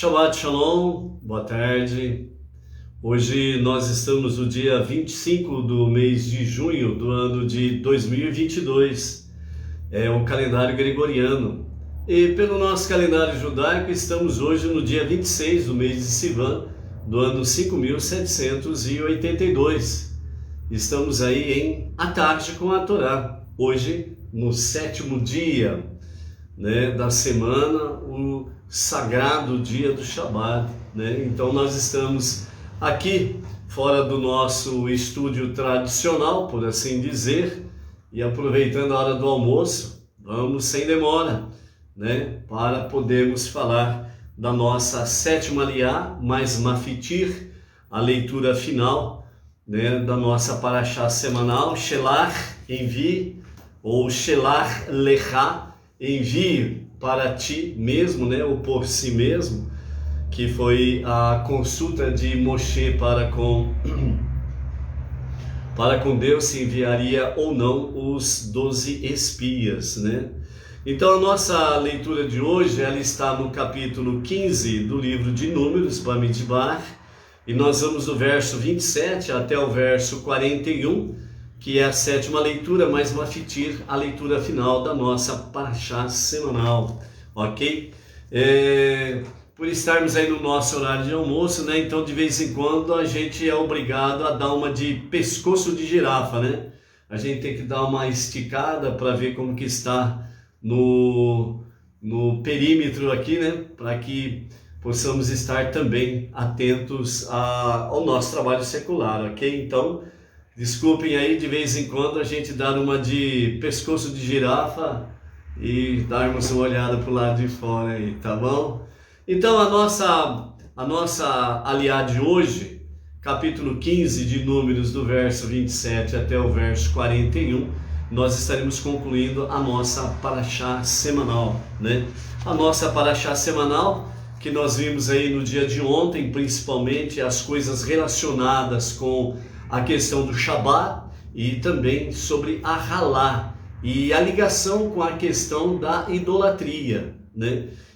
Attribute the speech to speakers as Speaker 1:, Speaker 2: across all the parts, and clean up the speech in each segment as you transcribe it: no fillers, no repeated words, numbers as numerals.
Speaker 1: Shabbat Shalom, boa tarde. Hoje nós estamos no dia 25 do mês de junho do ano de 2022. É o calendário gregoriano. E pelo nosso calendário judaico estamos hoje no dia 26 do mês de Sivan do ano 5782. Estamos aí em à tarde com a Torá. Hoje, no sétimo dia da semana, o sagrado dia do Shabbat, Então nós estamos aqui fora do nosso estúdio tradicional, por assim dizer, e aproveitando a hora do almoço, vamos sem demora, para podermos falar da nossa sétima aliá, mais mafitir, a leitura final, da nossa paraxá semanal, Shelach, envie, ou Shelach lecha, envie para ti mesmo, ou por si mesmo, que foi a consulta de Moshe para com Deus, se enviaria ou não os 12 espias, Então a nossa leitura de hoje, ela está no capítulo 15 do livro de Números, Bamidbar, e nós vamos do verso 27 até o verso 41, que é a sétima leitura, mas mafitir, a leitura final da nossa paraxá semanal, ok? Por estarmos aí no nosso horário de almoço, então de vez em quando a gente é obrigado a dar uma de pescoço de girafa, A gente tem que dar uma esticada para ver como que está no perímetro aqui, Para que possamos estar também atentos ao nosso trabalho secular, ok? Então, desculpem aí, de vez em quando a gente dar uma de pescoço de girafa e darmos uma olhada para o lado de fora aí, tá bom? Então a nossa aliá de hoje, capítulo 15 de Números, do verso 27 até o verso 41, nós estaremos concluindo a nossa paraxá semanal, A nossa paraxá semanal, que nós vimos aí no dia de ontem, principalmente as coisas relacionadas com a questão do Shabat e também sobre a Halá e a ligação com a questão da idolatria,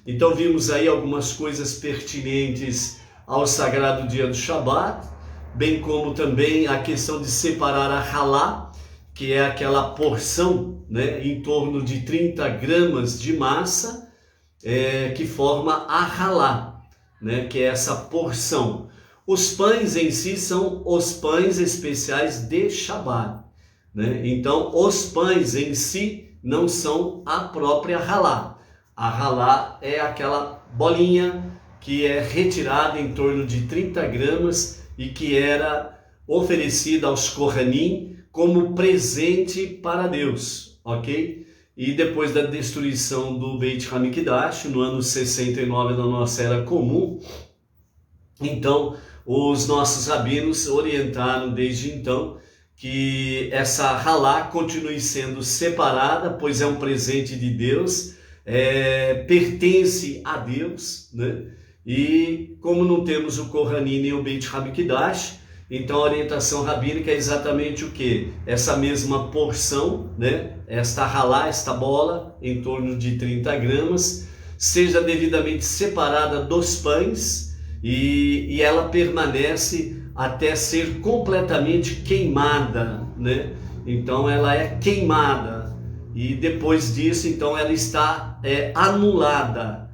Speaker 1: Então vimos aí algumas coisas pertinentes ao sagrado dia do Shabat, bem como também a questão de separar a Halá, que é aquela porção, em torno de 30 gramas de massa, que forma a Halá, que é essa porção. Os pães em si são os pães especiais de Shabat, Então, os pães em si não são a própria Halá. A Halá é aquela bolinha que é retirada em torno de 30 gramas e que era oferecida aos Kohanim como presente para Deus, ok? E depois da destruição do Beit HaMikdash, no ano 69 da nossa era comum, então os nossos rabinos orientaram desde então que essa Halá continue sendo separada, pois é um presente de Deus, pertence a Deus, E como não temos o Kohanim nem o Beit HaMikdash, então a orientação rabínica é exatamente o que? Essa mesma porção, Esta Halá, esta bola, em torno de 30 gramas, seja devidamente separada dos pães e ela permanece até ser completamente queimada, Então ela é queimada e depois disso, então ela está anulada,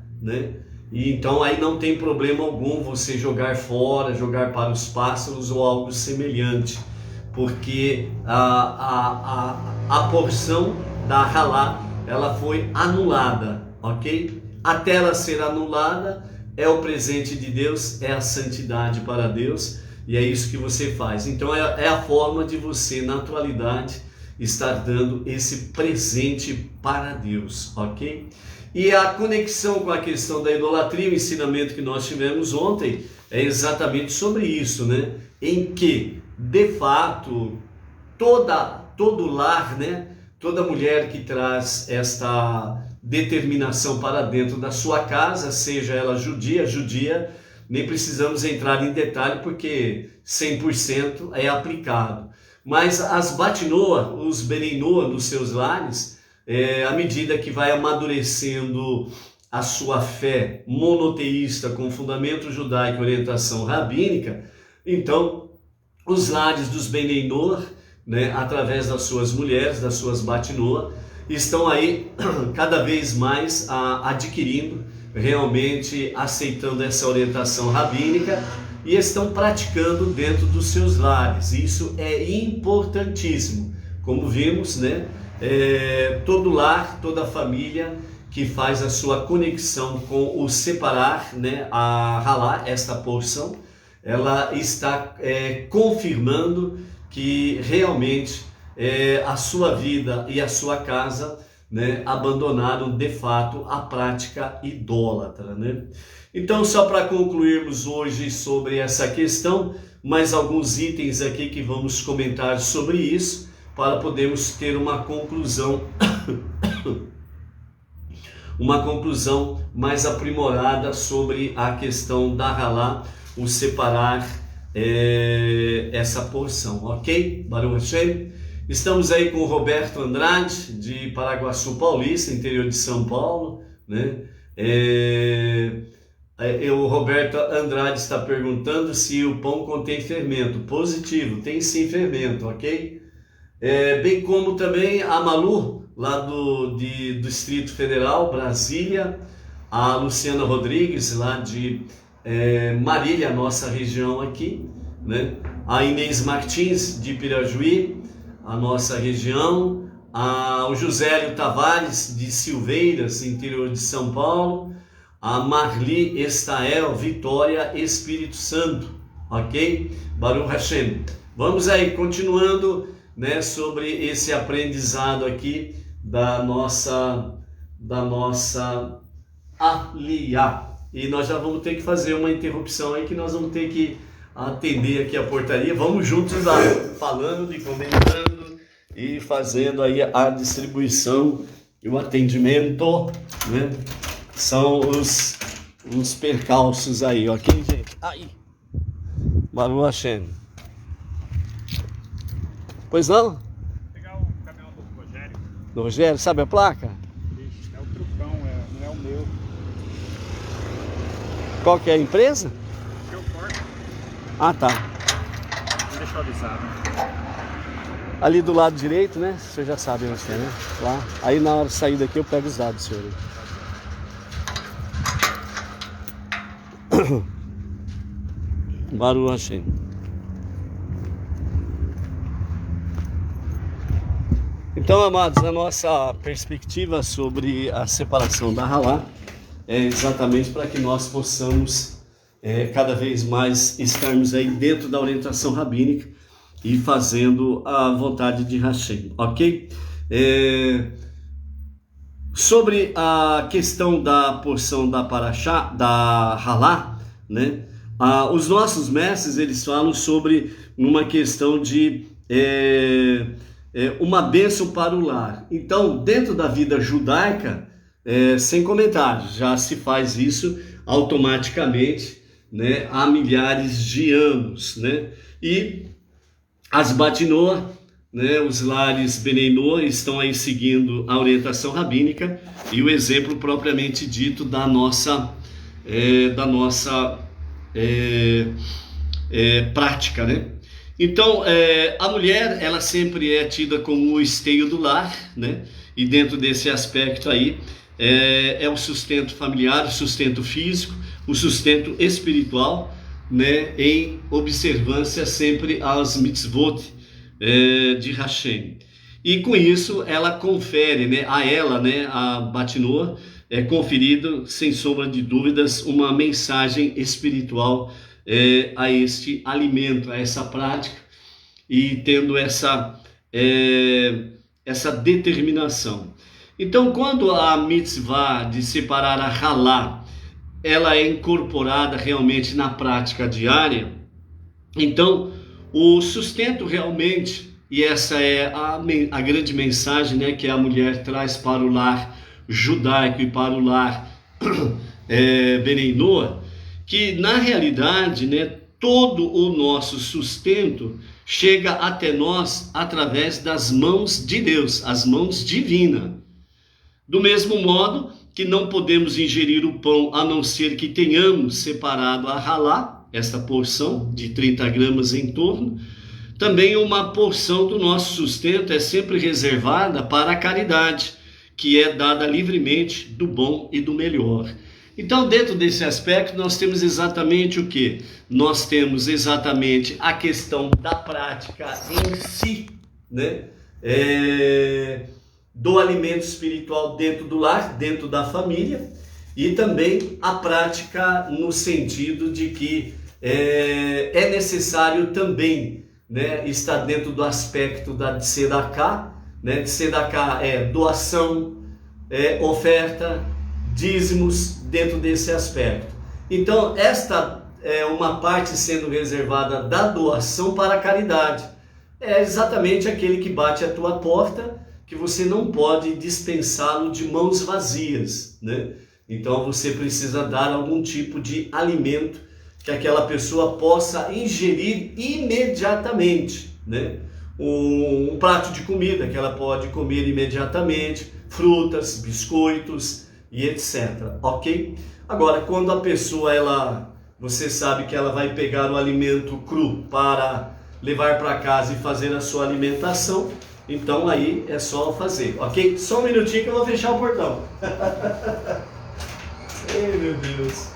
Speaker 1: E então aí não tem problema algum você jogar fora, jogar para os pássaros ou algo semelhante, porque a porção da Halá, ela foi anulada, ok? Até ela ser anulada, é o presente de Deus, é a santidade para Deus, e é isso que você faz. Então é a forma de você, na atualidade, estar dando esse presente para Deus, ok? E a conexão com a questão da idolatria, o ensinamento que nós tivemos ontem, é exatamente sobre isso, Em que, de fato, todo lar, toda mulher que traz esta determinação para dentro da sua casa, seja ela judia, nem precisamos entrar em detalhe porque 100% é aplicado. Mas as Batinoa, os Beninoa nos seus lares, à medida que vai amadurecendo a sua fé monoteísta com fundamento judaico e orientação rabínica, então os lares dos Benei Noach, né, através das suas mulheres, das suas Batinoa, estão aí cada vez mais adquirindo, realmente aceitando essa orientação rabínica e estão praticando dentro dos seus lares. Isso é importantíssimo. Como vimos, né, todo lar, toda família que faz a sua conexão com o separar, né, a Halá, esta porção, ela está confirmando que realmente a sua vida e a sua casa, né, abandonaram de fato a prática idólatra, né? Então, só para concluirmos hoje sobre essa questão, mais alguns itens aqui que vamos comentar sobre isso, para podermos ter uma conclusão mais aprimorada sobre a questão da Halá, o separar essa porção, ok? Baruch Hashem. Estamos aí com o Roberto Andrade, de Paraguaçu Paulista, interior de São Paulo, né? O Roberto Andrade está perguntando se o pão contém fermento. Positivo, tem sim fermento, ok? Bem como também a Malu, lá do Distrito Federal, Brasília, a Luciana Rodrigues, lá de Marília, nossa região aqui, né? A Inês Martins, de Pirajuí, a nossa região, o Josélio Tavares, de Silveiras, interior de São Paulo, a Marli Estael, Vitória, Espírito Santo, ok? Baruch Hashem. Vamos aí, continuando, né, sobre esse aprendizado aqui da nossa Aliyá. E nós já vamos ter que fazer uma interrupção aí, que nós vamos ter que atender aqui a portaria. Vamos juntos lá, falando e comentando e fazendo aí a distribuição e o atendimento, né? São os percalços aí, ok, gente? Aí, Baruch Hashem. Pois não?
Speaker 2: Vou pegar o caminhão do Rogério.
Speaker 1: Do Rogério, sabe a placa?
Speaker 2: É o Trucão, não é o meu.
Speaker 1: Qual que é a empresa?
Speaker 2: Eu corto.
Speaker 1: Ah, tá.
Speaker 2: Deixa eu avisar, né?
Speaker 1: Ali do lado direito, né? Você já sabe onde é, né? Lá. Aí na hora de sair daqui eu pego os dados, senhor. Baruch Hashem. Então, amados, a nossa perspectiva sobre a separação da Halá é exatamente para que nós possamos cada vez mais estarmos aí dentro da orientação rabínica e fazendo a vontade de Hashem, ok? Sobre a questão da porção da Parashá, da Halá, né? Os nossos mestres, eles falam sobre uma questão de uma bênção para o lar. Então, dentro da vida judaica, sem comentários, já se faz isso automaticamente, né, há milhares de anos, né? E as Batinoa, né, os lares Benei Noach estão aí seguindo a orientação rabínica e o exemplo propriamente dito da nossa prática, né? Então, a mulher, ela sempre é tida como o esteio do lar, né? E dentro desse aspecto aí, é o sustento familiar, o sustento físico, o sustento espiritual, né? Em observância sempre às mitzvot de Hashem. E com isso, ela confere, né? A Batinoa, é conferido, sem sombra de dúvidas, uma mensagem espiritual a este alimento, a essa prática, e tendo essa determinação. Então, quando a mitzvah de separar a Halá, ela é incorporada realmente na prática diária, então o sustento realmente, e essa é a grande mensagem, né, que a mulher traz para o lar judaico e para o lar Benei Noach, que na realidade, né, todo o nosso sustento chega até nós através das mãos de Deus, as mãos divinas. Do mesmo modo, que não podemos ingerir o pão a não ser que tenhamos separado a halá, esta porção de 30 gramas em torno. Também uma porção do nosso sustento é sempre reservada para a caridade, que é dada livremente do bom e do melhor. Então, dentro desse aspecto, nós temos exatamente o quê? Nós temos exatamente a questão da prática em si, né? Do alimento espiritual dentro do lar, dentro da família, e também a prática no sentido de que é necessário também, né, estar dentro do aspecto da tzedakah, né? Tzedakah é doação, oferta, dízimos, dentro desse aspecto. Então, esta é uma parte sendo reservada da doação para a caridade. É exatamente aquele que bate a tua porta, que você não pode dispensá-lo de mãos vazias, né? Então você precisa dar algum tipo de alimento que aquela pessoa possa ingerir imediatamente, né? Um prato de comida que ela pode comer imediatamente, frutas, biscoitos e etc, ok? Agora, quando a pessoa, você sabe que ela vai pegar o alimento cru para levar para casa e fazer a sua alimentação, então aí é só fazer, ok? Só um minutinho que eu vou fechar o portão. Ei, meu Deus.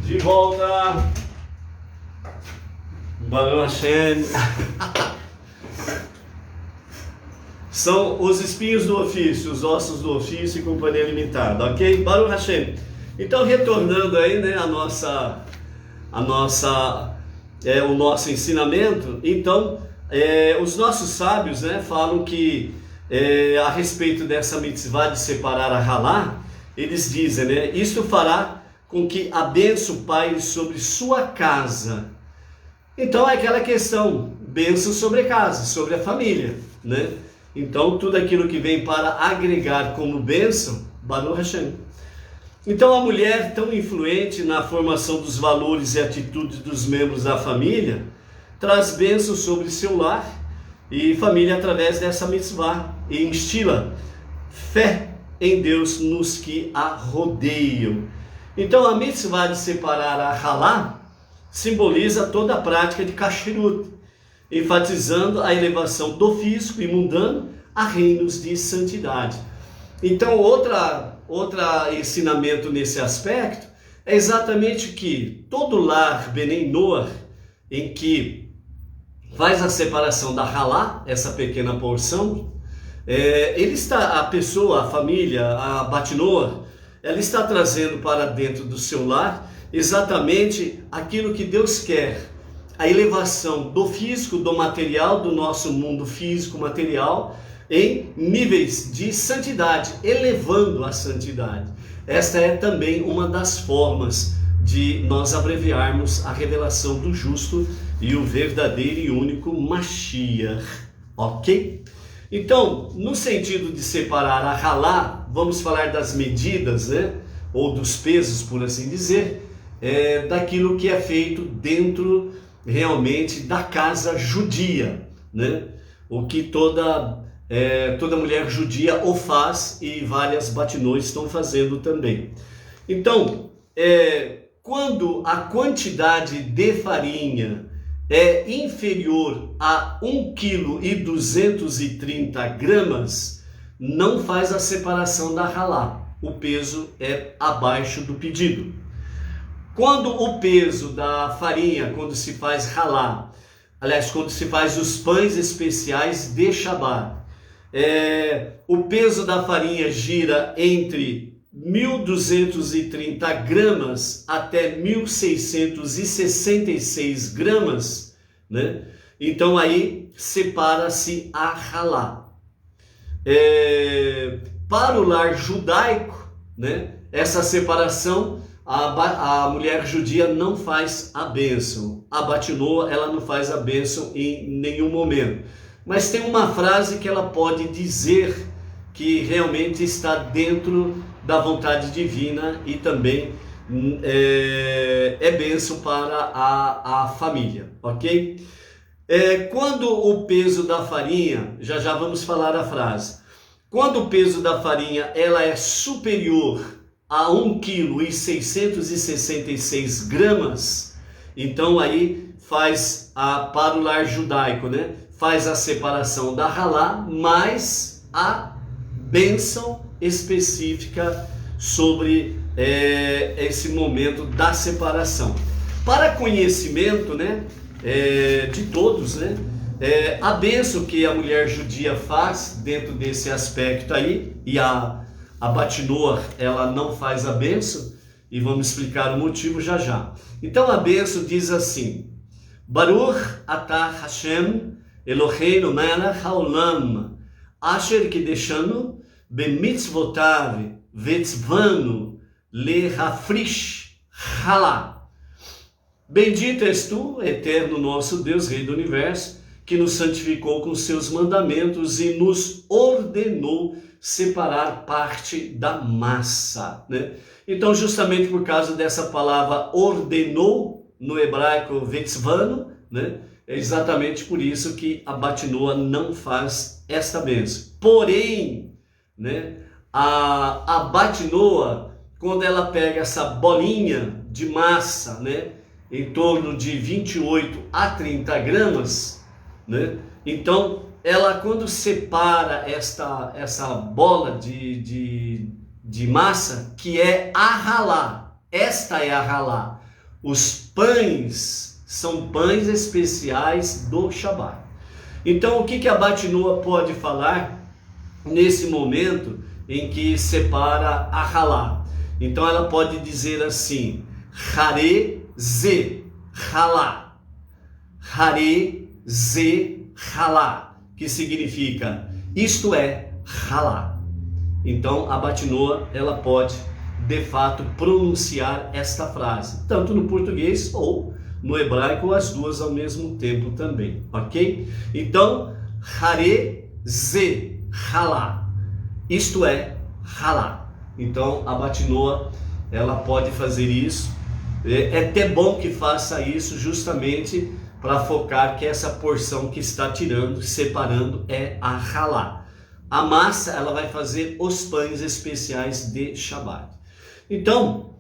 Speaker 1: De volta. Baruch Hashem. São os espinhos do ofício, os ossos do ofício e companhia limitada, ok? Baruch Hashem. Então, retornando aí, né, o nosso ensinamento, então, os nossos sábios, né, falam que a respeito dessa mitzvah de separar a halá, eles dizem, né, isto fará com que a bênção paire sobre sua casa. Então é aquela questão, bênção sobre a casa, sobre a família, né? Então tudo aquilo que vem para agregar como bênção, Baruch Hashem. Então a mulher tão influente na formação dos valores e atitudes dos membros da família, traz bênção sobre seu lar e família através dessa mitzvah, e instila fé em Deus nos que a rodeiam. Então a mitzvah de separar a halá simboliza toda a prática de kashrut, enfatizando a elevação do físico e mundano a reinos de santidade. Então outra ensinamento nesse aspecto é exatamente que todo lar Benei Noach, em que faz a separação da halá, essa pequena porção, a pessoa, a família, a Bat Noach, ela está trazendo para dentro do seu lar exatamente aquilo que Deus quer, a elevação do físico, do material, do nosso mundo físico, material, em níveis de santidade, elevando a santidade. Esta é também uma das formas de nós abreviarmos a revelação do justo e o verdadeiro e único Mashiach, ok? Então, no sentido de separar a halá, vamos falar das medidas, né? Ou dos pesos, por assim dizer, daquilo que é feito dentro realmente da casa judia, né? O que toda mulher judia o faz e várias batinôs estão fazendo também. Então, quando a quantidade de farinha é inferior a 1,230 kg, não faz a separação da halá. O peso é abaixo do pedido. Quando o peso da farinha, quando se faz halá, aliás, quando se faz os pães especiais de Shabat, o peso da farinha gira entre 1.230 gramas até 1.666 gramas, né? Então aí separa-se a halá. Para o lar judaico, né, essa separação, a mulher judia não faz a bênção. A batinoa, ela não faz a bênção em nenhum momento. Mas tem uma frase que ela pode dizer que realmente está dentro da vontade divina e também é bênção para a família, ok? Quando o peso da farinha, já vamos falar a frase, quando o peso da farinha ela é superior a 1,666 kg, então aí faz para o lar judaico, né? Faz a separação da halá, mais a bênção específica sobre esse momento da separação. Para conhecimento, né, de todos, né, a bênção que a mulher judia faz dentro desse aspecto aí, e a batinoa, ela não faz a bênção, e vamos explicar o motivo já. Então a bênção diz assim: Baruch atah Hashem Eloheinu melech haolam asher kideshanu bemitzvotav vetzvanu lehafrish halá. Bendito és tu, eterno nosso Deus, Rei do Universo, que nos santificou com seus mandamentos e nos ordenou separar parte da massa, né? Então, justamente por causa dessa palavra ordenou, no hebraico vetzvanu, né? É exatamente por isso que a batinoa não faz esta bênção. Porém, né, a batinoa, quando ela pega essa bolinha de massa, né, em torno de 28 a 30 gramas, né, então ela, quando separa essa bola de massa, que é a halá, esta é a halá, os pães são pães especiais do Shabat. Então, o que a batinoa pode falar nesse momento em que separa a halá? Então, ela pode dizer assim: Hare ze halá, Hare ze halá, que significa isto é halá. Então, a batinoa, ela pode de fato pronunciar esta frase, tanto no português ou no hebraico, as duas ao mesmo tempo também, ok? Então, Hare ze halá, isto é halá. Então, a batinoa, ela pode fazer isso. É até bom que faça isso, justamente para focar que essa porção que está tirando, separando, é a halá. A massa, ela vai fazer os pães especiais de Shabat. Então,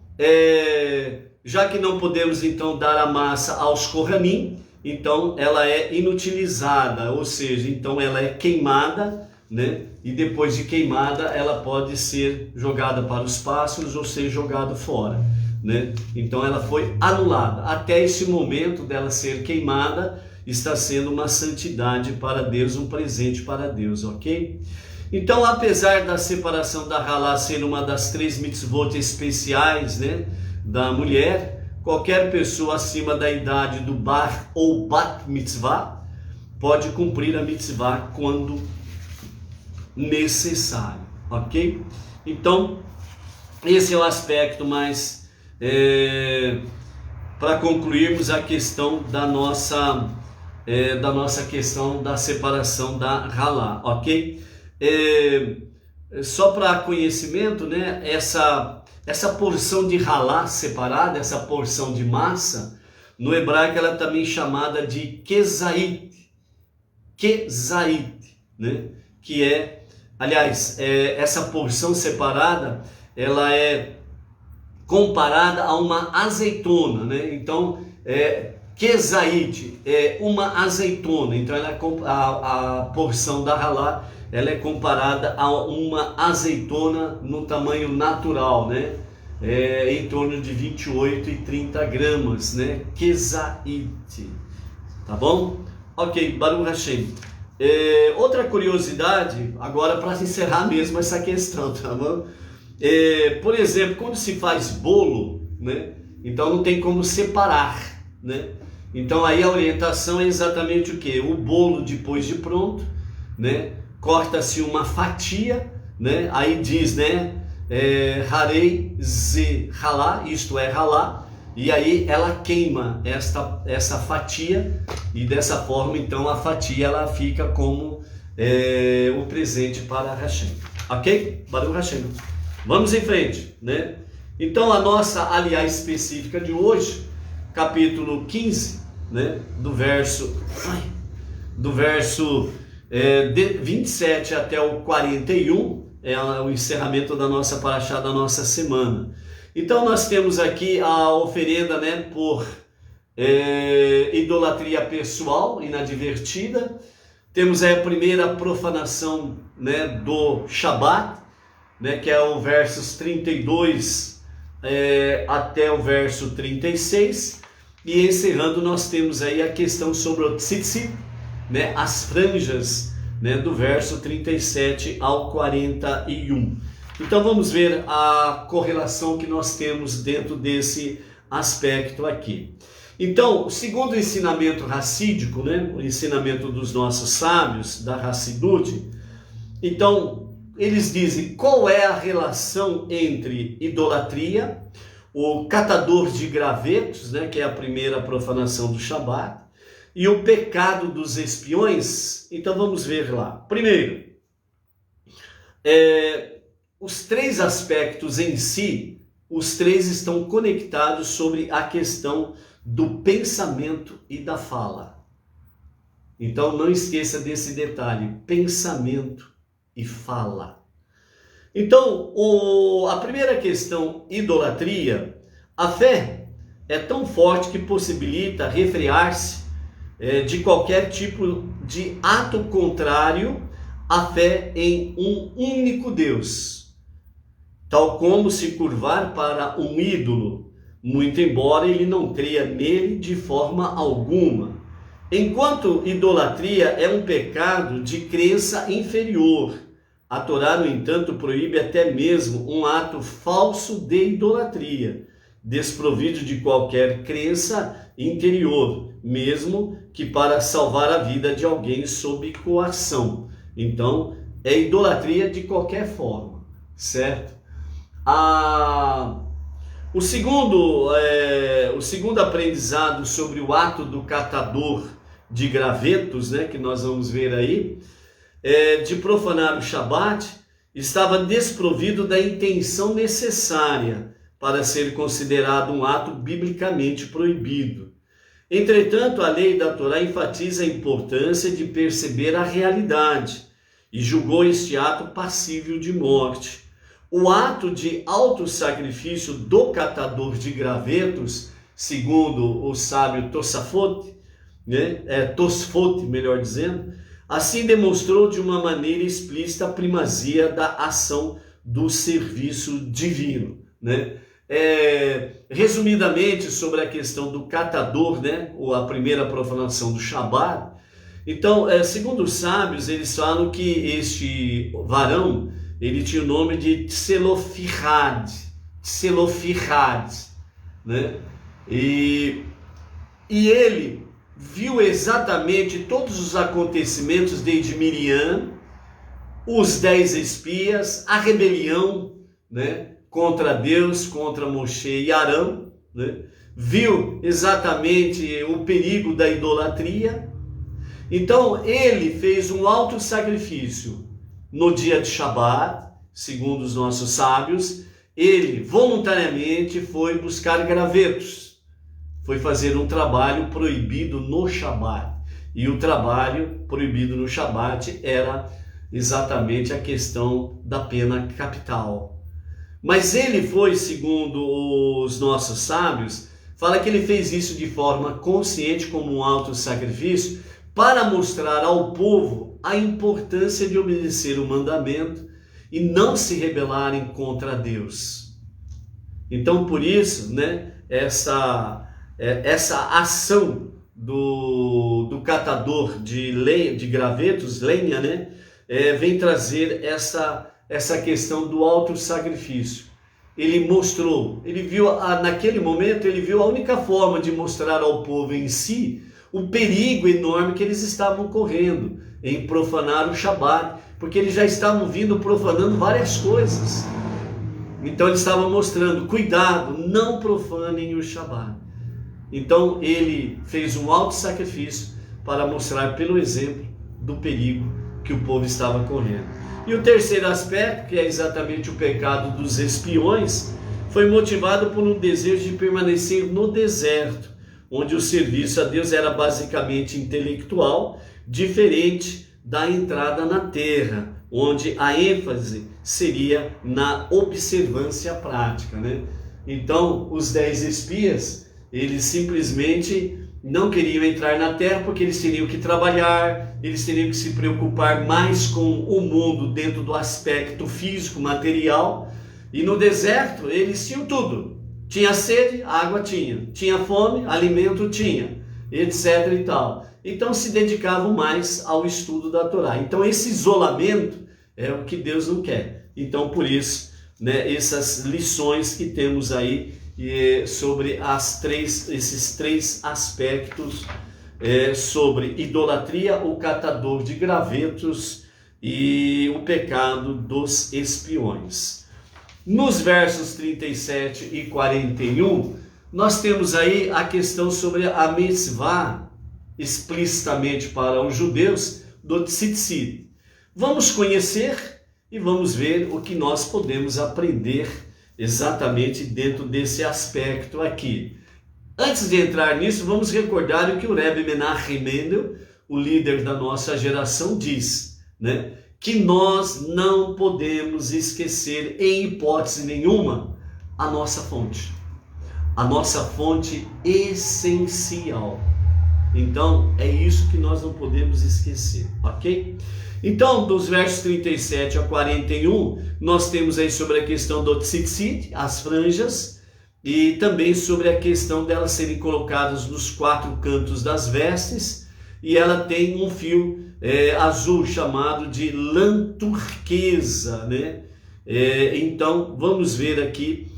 Speaker 1: já que não podemos então dar a massa aos Kohanim, então ela é inutilizada, ou seja, então ela é queimada, né? E depois de queimada ela pode ser jogada para os pássaros ou ser jogada fora, né? Então ela foi anulada. Até esse momento dela ser queimada está sendo uma santidade para Deus, um presente para Deus, ok? Então, apesar da separação da halá ser uma das 3 mitzvot especiais, né, da mulher, qualquer pessoa acima da idade do bar ou bat mitzvah pode cumprir a mitzvah quando necessário, ok? Então, esse é o aspecto mais, para concluirmos a questão da nossa da nossa questão da separação da halá, ok? Só para conhecimento, né, essa porção de halá separada, essa porção de massa, no hebraico ela é também chamada de kezait, né, que é, aliás, essa porção separada, ela é comparada a uma azeitona, né? Então, kezait é uma azeitona, então a porção da halá, ela é comparada a uma azeitona no tamanho natural, né? Em torno de 28 e 30 gramas, né? Kezait, tá bom? Ok, Baruch Hashem. Outra curiosidade, agora para encerrar mesmo essa questão, tá bom? Por exemplo, quando se faz bolo, né? Então não tem como separar, né? Então aí a orientação é exatamente o que? O bolo depois de pronto, né? Corta-se uma fatia, né? Aí diz, né? Harei ze halá, isto é halá, e aí ela queima essa fatia, e dessa forma então a fatia ela fica como o presente para Hashem, ok? Baruch Hashem. Vamos em frente, né? Então a nossa aliá específica de hoje, capítulo 15, né? Do verso 27 até o 41, é o encerramento da nossa paraxá da nossa semana. Então nós temos aqui a oferenda, né, por idolatria pessoal inadvertida. Temos aí a primeira profanação, né, do Shabat, né, que é o versos 32 até o verso 36. E encerrando nós temos aí a questão sobre o tzitzit, né, as franjas, né, do verso 37 ao 41. Então vamos ver a correlação que nós temos dentro desse aspecto aqui. Então, segundo o ensinamento racídico, né, o ensinamento dos nossos sábios, da Hassidut, então eles dizem qual é a relação entre idolatria, o catador de gravetos, né, que é a primeira profanação do Shabat, e o pecado dos espiões. Então vamos ver lá. Primeiro, os três aspectos em si, os três estão conectados sobre a questão do pensamento e da fala. Então não esqueça desse detalhe, pensamento e fala. Então, a primeira questão, idolatria, a fé é tão forte que possibilita refrear-se de qualquer tipo de ato contrário à fé em um único Deus, tal como se curvar para um ídolo, muito embora ele não creia nele de forma alguma. Enquanto idolatria é um pecado de crença inferior, a Torá, no entanto, proíbe até mesmo um ato falso de idolatria, desprovido de qualquer crença interior, mesmo que para salvar a vida de alguém sob coação. Então, é idolatria de qualquer forma, certo? O segundo aprendizado sobre o ato do catador de gravetos, né, que nós vamos ver aí, de profanar o Shabat, estava desprovido da intenção necessária para ser considerado um ato biblicamente proibido. Entretanto, a lei da Torá enfatiza a importância de perceber a realidade e julgou este ato passível de morte. O ato de autossacrifício do catador de gravetos, segundo o sábio Tosafot, Tosfot, melhor dizendo, assim demonstrou de uma maneira explícita a primazia da ação do serviço divino, né? Resumidamente sobre a questão do catador, né, ou a primeira profanação do Shabat. Então, segundo os sábios, eles falam que este varão, ele tinha o nome de Tselofihad, né? E ele viu exatamente todos os acontecimentos desde Miriam, os 10 espias, a rebelião, né, contra Deus, contra Moshe e Arão, né? Viu exatamente o perigo da idolatria, Então ele fez um alto sacrifício no dia de Shabat, segundo os nossos sábios. Ele voluntariamente foi buscar gravetos, foi fazer um trabalho proibido no Shabat. E o trabalho proibido no Shabat era exatamente a questão da pena capital. Mas ele foi, segundo os nossos sábios, fala que ele fez isso de forma consciente, como um alto sacrifício, para mostrar ao povo a importância de obedecer o mandamento e não se rebelarem contra Deus. Então, por isso, né, essa ação do catador de gravetos, lenha, né, vem trazer essa questão do alto sacrifício. Ele mostrou, ele viu, naquele momento, ele viu a única forma de mostrar ao povo em si o perigo enorme que eles estavam correndo em profanar o Shabat, porque eles já estavam vindo profanando várias coisas. Então ele estava mostrando, cuidado, não profanem o Shabat. Então ele fez um alto sacrifício para mostrar pelo exemplo do perigo que o povo estava correndo. E o terceiro aspecto, que é exatamente o pecado dos espiões, foi motivado por um desejo de permanecer no deserto, onde o serviço a Deus era basicamente intelectual, diferente da entrada na terra, onde a ênfase seria na observância prática, né? Então, os 10 espias, eles simplesmente não queriam entrar na terra porque eles teriam que trabalhar, eles teriam que se preocupar mais com o mundo dentro do aspecto físico, material, e no deserto eles tinham tudo. Tinha sede, água tinha. Tinha fome, alimento tinha, etc. e tal. Então se dedicavam mais ao estudo da Torá. Então esse isolamento é o que Deus não quer. Então por isso, né, essas lições que temos aí sobre esses três aspectos, sobre idolatria, o catador de gravetos e o pecado dos espiões. Nos versos 37 e 41, nós temos aí a questão sobre a mitzvah, explicitamente para os judeus, do tzitzit. Vamos conhecer e vamos ver o que nós podemos aprender exatamente dentro desse aspecto aqui. Antes de entrar nisso, vamos recordar o que o Rebbe Menachem Mendel, o líder da nossa geração, diz, né? Que nós não podemos esquecer, em hipótese nenhuma, a nossa fonte essencial. Então, é isso que nós não podemos esquecer, ok? Então, dos versos 37 a 41, nós temos aí sobre a questão do tzitzit, as franjas, e também sobre a questão delas serem colocadas nos 4 cantos das vestes, e ela tem um fio azul chamado de lã turquesa, né? Então, vamos ver aqui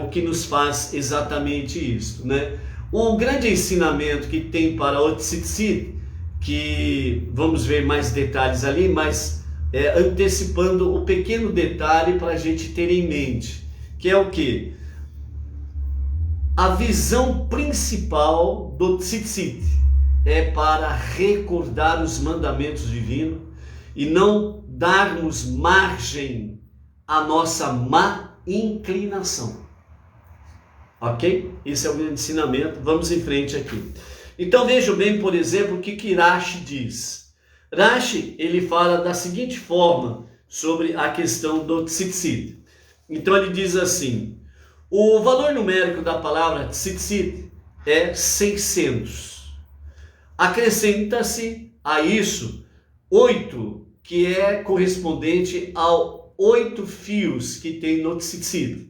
Speaker 1: o que nos faz exatamente isso, né? Um grande ensinamento que tem para o tzitzit, que vamos ver mais detalhes ali, mas antecipando o pequeno detalhe para a gente ter em mente, que é o que? A visão principal do tzitzit é para recordar os mandamentos divinos e não darmos margem à nossa má inclinação. Ok? Esse é o meu ensinamento. Vamos em frente aqui. Então vejam bem, por exemplo, o que Rashi diz. Rashi, ele fala da seguinte forma sobre a questão do tzitzit. Então ele diz assim: o valor numérico da palavra tzitzit é 600. Acrescenta-se a isso 8, que é correspondente ao 8 fios que tem no tzitzit.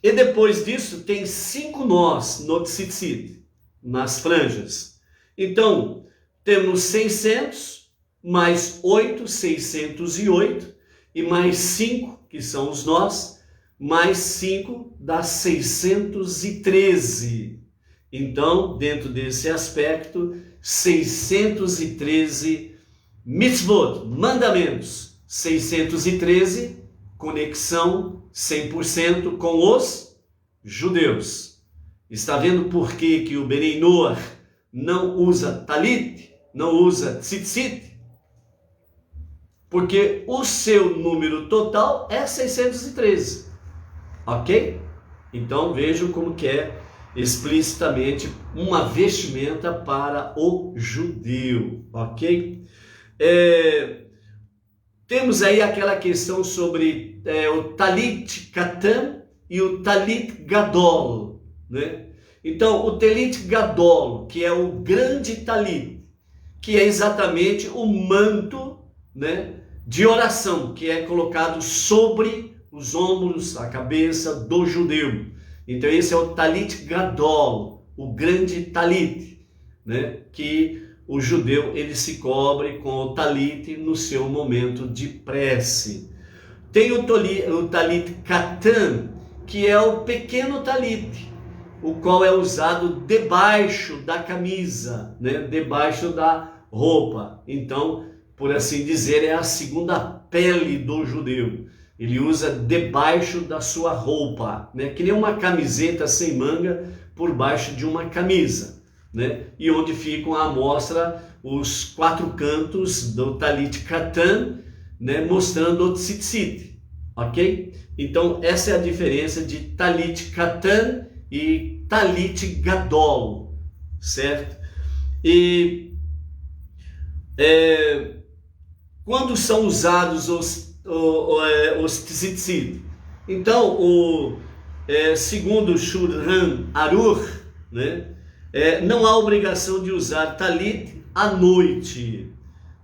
Speaker 1: E depois disso tem 5 nós no tzitzit, nas franjas. Então, temos 600, mais 8, 608, e mais 5, que são os nós, mais 5 dá 613. Então, dentro desse aspecto, 613 mitzvot, mandamentos, 613, conexão 100% com os judeus. Está vendo por que o Benei Noach não usa talit? não usa tzitzit, porque o seu número total é 613, ok? Então vejam como que é explicitamente uma vestimenta para o judeu, ok? Temos aí aquela questão sobre o talit katan e o talit gadol, né? Então o talit gadol, que é o grande talit, que é exatamente o manto, né, de oração, que é colocado sobre os ombros, a cabeça do judeu. Então esse é o talit gadol, o grande talit, né, que o judeu ele se cobre com o talit no seu momento de prece. Tem o talit katan, que é o pequeno talit, o qual é usado debaixo da camisa, né, debaixo da roupa. Então, por assim dizer, é a segunda pele do judeu. Ele usa debaixo da sua roupa, né? Que nem uma camiseta sem manga por baixo de uma camisa, né? E onde ficam à mostra os 4 cantos do talit katan, né? Mostrando o tzitzit, ok? Então essa é a diferença de talit katan e talit gadol, certo? E quando são usados os tzitzit? Então, segundo o Shulchan Aruch, né, não há obrigação de usar talit à noite,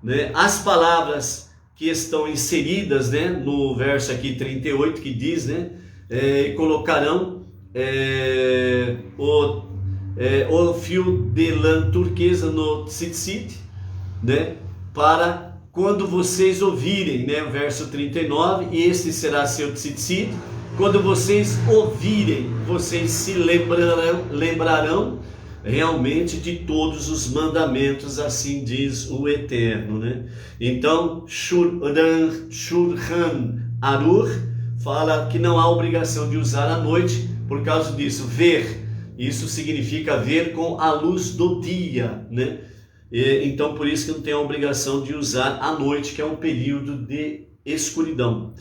Speaker 1: né? As palavras que estão inseridas, né, no verso aqui 38, que diz, né, colocarão o fio de lã turquesa no tzitzit, né, para quando vocês ouvirem, né, o verso 39, e este será seu tzitzit, quando vocês ouvirem, vocês se lembrarão realmente de todos os mandamentos, assim diz o Eterno, né? Então, Shulchan Aruch fala que não há obrigação de usar à noite, por causa disso, ver, isso significa ver com a luz do dia, né? Então por isso que não tem a obrigação de usar à noite, que é um período de escuridão.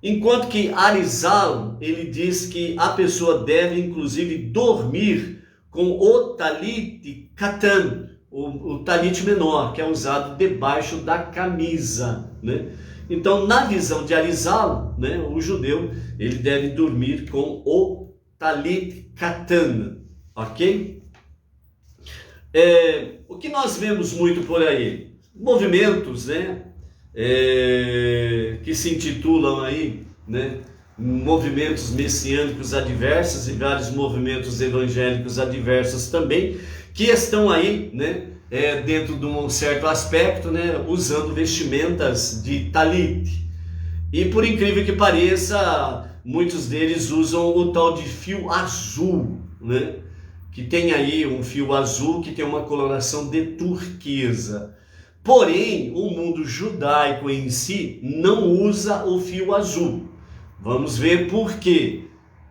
Speaker 1: Enquanto que Arizal, ele diz que a pessoa deve inclusive dormir com o talit katan, o talit menor, que é usado debaixo da camisa, né? Então na visão de Arizal, né, o judeu ele deve dormir com o talit katan, ok? O que nós vemos muito por aí? Movimentos, né, que se intitulam aí, né, movimentos messiânicos adversos e vários movimentos evangélicos adversos também, que estão aí, né, dentro de um certo aspecto, né, usando vestimentas de talit. E por incrível que pareça, muitos deles usam o tal de fio azul, né, que tem aí um fio azul que tem uma coloração de turquesa. Porém, o mundo judaico em si não usa o fio azul. Vamos ver por quê.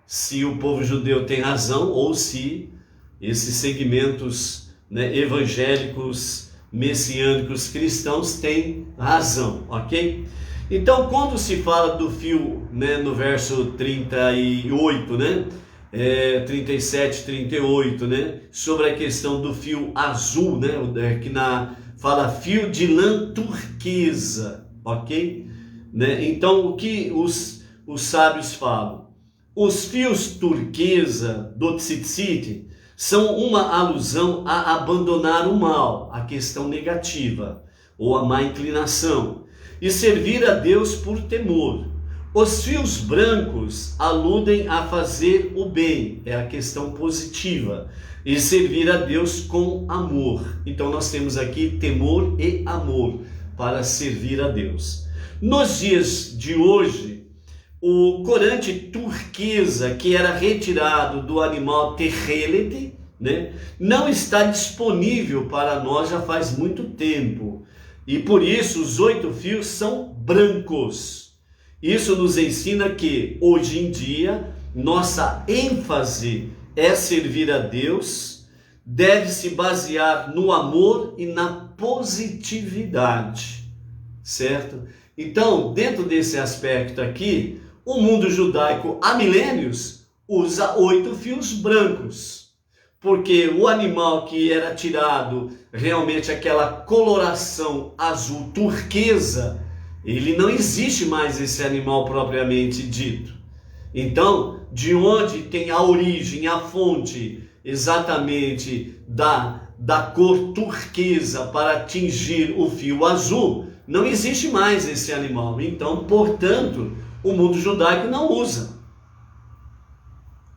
Speaker 1: Se o povo judeu tem razão ou se esses segmentos, né, evangélicos, messiânicos, cristãos têm razão, ok? Então, quando se fala do fio, né, no verso 38, né, 37, 38, né, sobre a questão do fio azul, né, que fala fio de lã turquesa, ok? Né? Então, o que os sábios falam? Os fios turquesa do tzitzit são uma alusão a abandonar o mal, a questão negativa, ou a má inclinação, e servir a Deus por temor. Os fios brancos aludem a fazer o bem, é a questão positiva, e servir a Deus com amor. Então nós temos aqui temor e amor para servir a Deus. Nos dias de hoje, o corante turquesa, que era retirado do animal terrelet, né, não está disponível para nós já faz muito tempo. E por isso os 8 fios são brancos. Isso nos ensina que, hoje em dia, nossa ênfase é servir a Deus, deve se basear no amor e na positividade, certo? Então, dentro desse aspecto aqui, o mundo judaico há milênios usa 8 fios brancos, porque o animal que era tirado, realmente aquela coloração azul turquesa, ele não existe mais, esse animal propriamente dito. Então, de onde tem a origem, a fonte exatamente da cor turquesa para atingir o fio azul, não existe mais esse animal. Então, portanto, o mundo judaico não usa.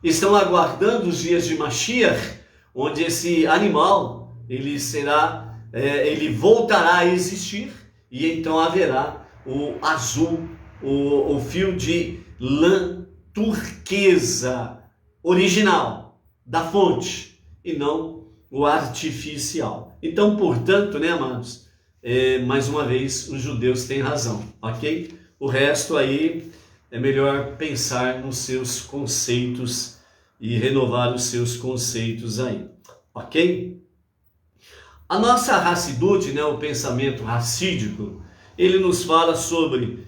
Speaker 1: Estão aguardando os dias de Mashiach, onde esse animal ele voltará a existir, e então haverá o azul, o fio de lã turquesa original da fonte, e não o artificial. Então, portanto, né, amados, mais uma vez, os judeus têm razão, ok? O resto aí é melhor pensar nos seus conceitos e renovar os seus conceitos aí, ok? A nossa Hassidut, né, o pensamento racídico, ele nos fala sobre,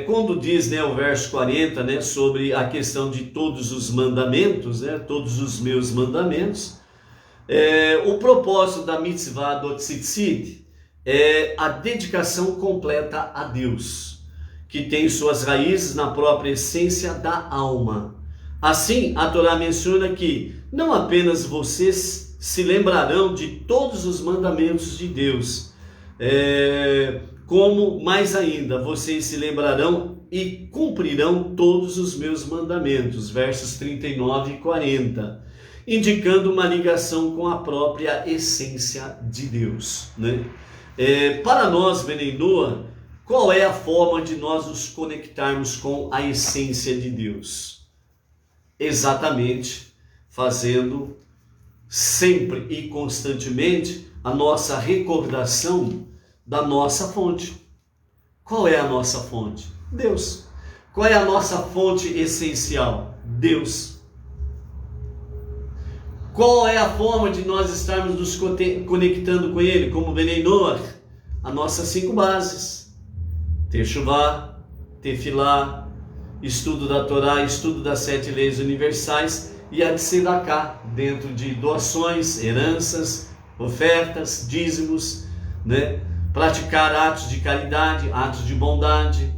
Speaker 1: quando diz, né, o verso 40, né, sobre a questão de todos os mandamentos, né, todos os meus mandamentos, o propósito da mitzvah do tzitzit é a dedicação completa a Deus, que tem suas raízes na própria essência da alma. Assim, a Torá menciona que não apenas vocês se lembrarão de todos os mandamentos de Deus, como mais ainda, vocês se lembrarão e cumprirão todos os meus mandamentos, versos 39 e 40, indicando uma ligação com a própria essência de Deus, né? Para nós, Bnei Noach, qual é a forma de nós nos conectarmos com a essência de Deus? Exatamente fazendo sempre e constantemente a nossa recordação da nossa fonte. Qual é a nossa fonte? Deus. Qual é a nossa fonte essencial? Deus. Qual é a forma de nós estarmos nos conectando com Ele? Como Bnei Noach, as nossas 5 bases: Teshuvá, Tefilá, estudo da Torá, estudo das 7 leis universais, e a Tzedakah, dentro de doações, heranças, ofertas, dízimos, né? Praticar atos de caridade, atos de bondade,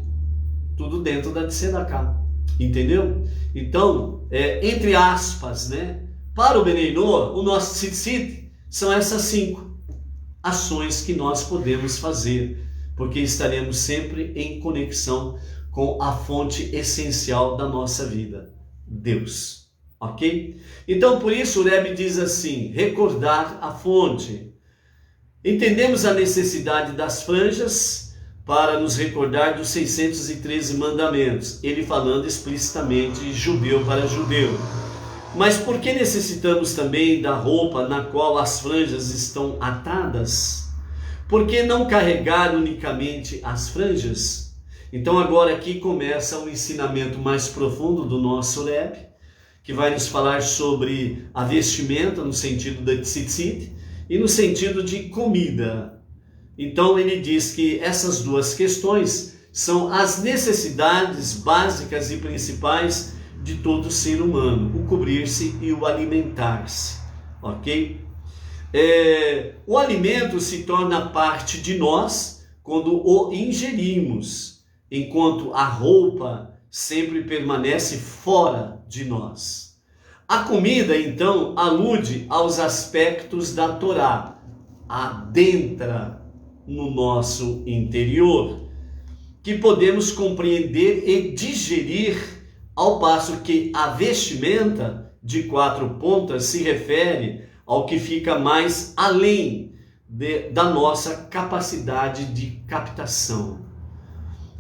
Speaker 1: tudo dentro da Tzedakah, entendeu? Então, entre aspas, né? Para o Bnei Noach, o nosso tzitzit são essas 5 ações que nós podemos fazer, porque estaremos sempre em conexão com a fonte essencial da nossa vida, Deus, ok? Então, por isso o Rebbe diz assim: recordar a fonte. Entendemos a necessidade das franjas para nos recordar dos 613 mandamentos, ele falando explicitamente judeu para judeu. Mas por que necessitamos também da roupa na qual as franjas estão atadas? Por que não carregar unicamente as franjas? Então agora aqui começa o ensinamento mais profundo do nosso Rebbe, que vai nos falar sobre a vestimenta no sentido da tzitzit e no sentido de comida. Então ele diz que essas 2 questões são as necessidades básicas e principais de todo ser humano: o cobrir-se e o alimentar-se, ok? O alimento se torna parte de nós quando o ingerimos, enquanto a roupa sempre permanece fora de nós. A comida, então, alude aos aspectos da Torá, adentra no nosso interior, que podemos compreender e digerir, ao passo que a vestimenta de 4 pontas se refere ao que fica mais além da nossa capacidade de captação.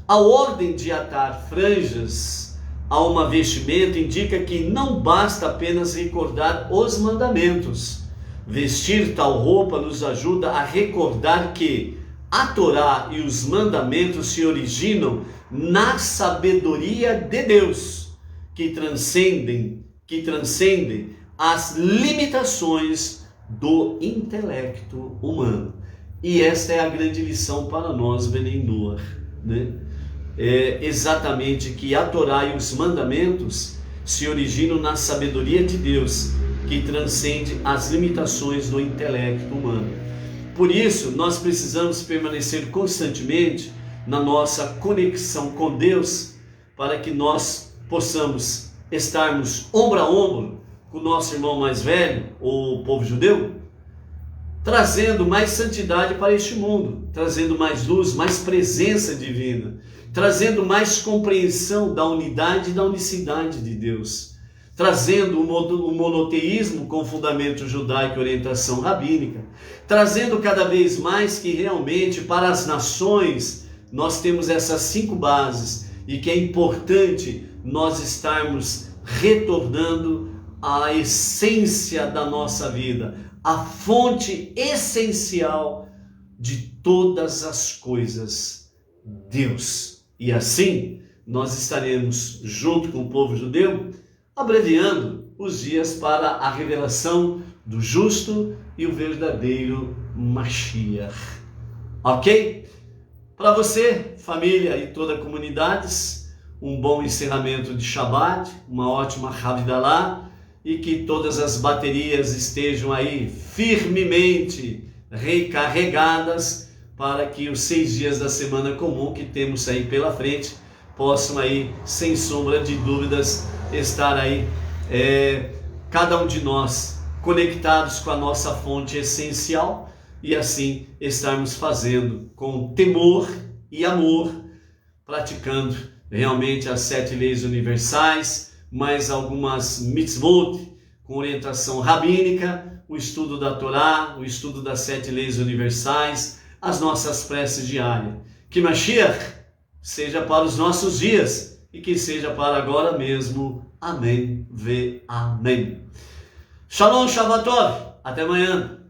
Speaker 1: A ordem de atar franjas a uma vestimenta indica que não basta apenas recordar os mandamentos. Vestir tal roupa nos ajuda a recordar que a Torá e os mandamentos se originam na sabedoria de Deus, que transcendem as limitações do intelecto humano. E esta é a grande lição para nós, Belém Noar, né? É exatamente que a Torá e os mandamentos se originam na sabedoria de Deus, que transcende as limitações do intelecto humano. Por isso, nós precisamos permanecer constantemente na nossa conexão com Deus, para que nós possamos estarmos ombro a ombro com o nosso irmão mais velho, o povo judeu, trazendo mais santidade para este mundo, trazendo mais luz, mais presença divina, trazendo mais compreensão da unidade e da unicidade de Deus, trazendo o monoteísmo com fundamento judaico e orientação rabínica, trazendo cada vez mais que realmente para as nações nós temos essas 5 bases e que é importante nós estarmos retornando à essência da nossa vida, a fonte essencial de todas as coisas, Deus. E assim nós estaremos junto com o povo judeu, abreviando os dias para a revelação do justo e o verdadeiro Mashiach. Ok? Para você, família e toda a comunidade, um bom encerramento de Shabbat, uma ótima Havdalah, e que todas as baterias estejam aí firmemente recarregadas para que os 6 dias da semana comum que temos aí pela frente possam aí, sem sombra de dúvidas, estar aí cada um de nós conectados com a nossa fonte essencial e assim estarmos fazendo com temor e amor, praticando realmente as 7 leis universais, mais algumas mitzvot com orientação rabínica, o estudo da Torá, o estudo das 7 leis universais, as nossas preces diárias. Que Mashiach seja para os nossos dias e que seja para agora mesmo. Amém. Ve amém. Shalom, Shabbat Tov. Até amanhã.